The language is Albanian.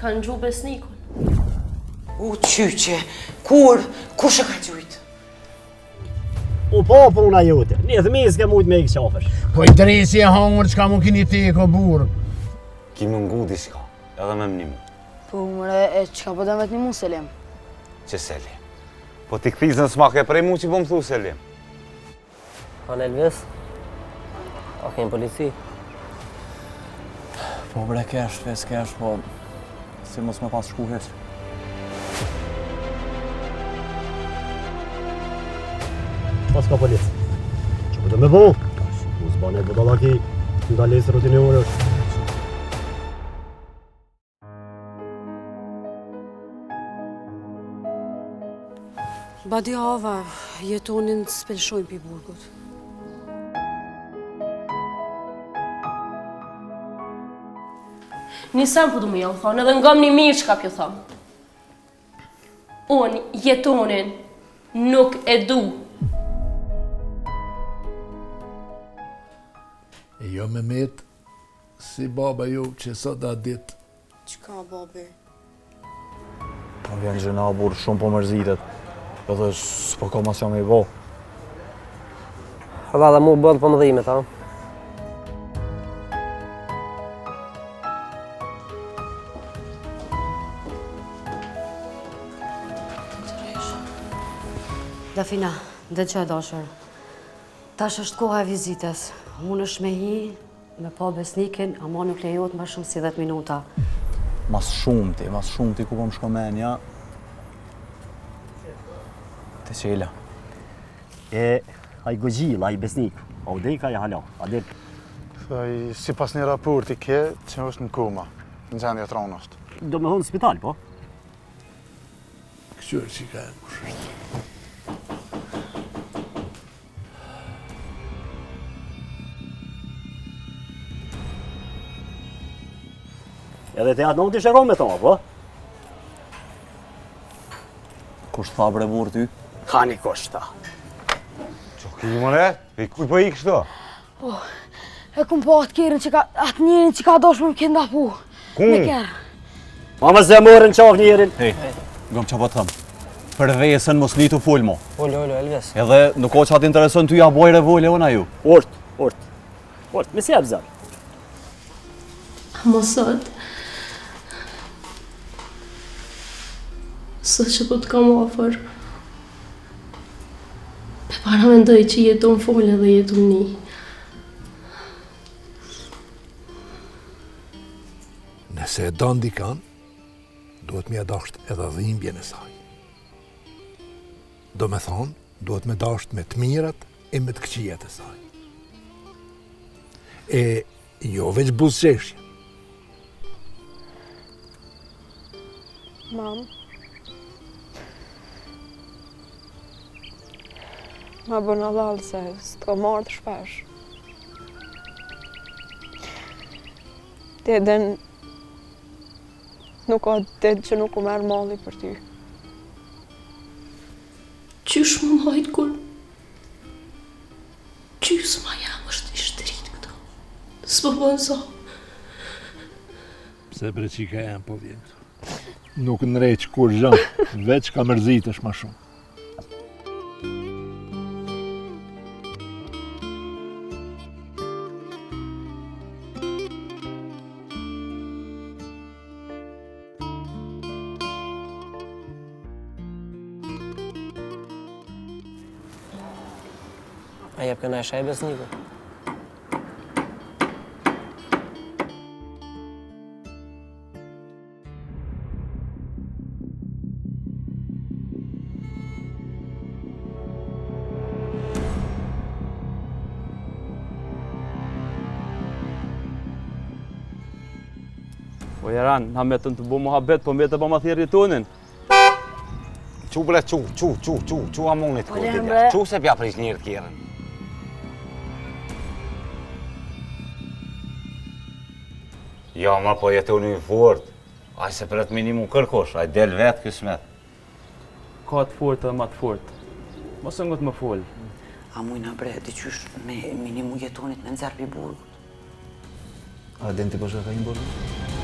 kanë gju besnikun. U qyqe, kush e ka gjujt? U po puna jote, një thmi s'ke mujt me i qafësh. Po i dresi e hangur qka mu kini te e ko burë. Ki më ngu diska, edhe me m'nimu. Po mëre, e qka po dëmet një mu, Selim? Që Selim? Po t'i kthizën s'mak e prej mu që po më thu Selim. Anë Elvis? A kemë polici? Po bre kesh, po si mos me pas shku heq. Pas ka polic. Që përdo me bo? U zbane budalaki, nga lesë rutine ore është. Badi Ava jetonin s'pelshojnë pi burgut. Nisem po du me janë thonë, edhe ngam një mirë që ka pjo thonë. Unë jetonin nuk e du. E jo me met, si baba ju që sot da dit. Qka, babi? Po vjen gjëna burë shumë po mërzitet. Edhe s'po ka mas jam e bo. Edhe dhe mu bënd për mëdhimet, ha? Dafina, dhe që e dashër. Tash është koha e vizites. Unë është me hi, me pa besnikin, ama nuk lejot më shumë si 10 minuta. Mas shumë ti ku po më shkomenja. Te qela. A i gëgjil, a i besnik. A u dej ka i hala, a del. Thaj, si pas një raporti ke, që është në koma, në gjendje të ronë është. Do me thonë spital, po? Këqër që ka e kush është. Edhe te atë nuk t'i shëron me toma, po? Kush tha bre burë ty? Ka një kush ta. Qo ki mëre? Kuj po i kështo? E kum po atë kjerën që ka, atë njerin që ka dosh me më kenda pu. Kun? Me kjerë. Mama se morën qaf njerin. Hej, gëm që po të thëmë. Për vesën mos litu full mo. Ollo, Elvis. Edhe nuk o që atë intereson ty ja boj revole ona ju. Urt, me si e bëzar. Amo sot që po të kam ofër, pe para mendoj që jeton folë dhe jeton një. Nëse e don dikan, duhet me e dasht edhe dhimbje në saj. Do me thonë, duhet me dasht me të mirat e me të këqijet e saj. E jo veç buzqeshje. Mam. Ma bën allallë se s'to marrë të shpesh. Ti e den nuk ka ditë që nuk u merë malli për ty. Qysh më majtë kur gjysma jam është i shtrit këto. S'po bën so. Pse bre qika jam po vjen. Nuk nëreq kur zhën, veç ka mërzitesh ma shumë. A jep këna e shaj besniku? Po Jeran, na metën të bu muhabet, po metë pa ma thjerë jetonin. Qu bre, qu amonit kodit ja. Qu se pja prish njërë t'kjerën. Ja, ma po jetoni i fort. Aj se për atë minimum kërkosh, aj del vetë kësmet. Ka të fort edhe ma të fort. Mos e ngot më fol. A mujna bre, diqysh me minimu jetonit me nëzërë për burgut. A den ti po shka ka një burgut?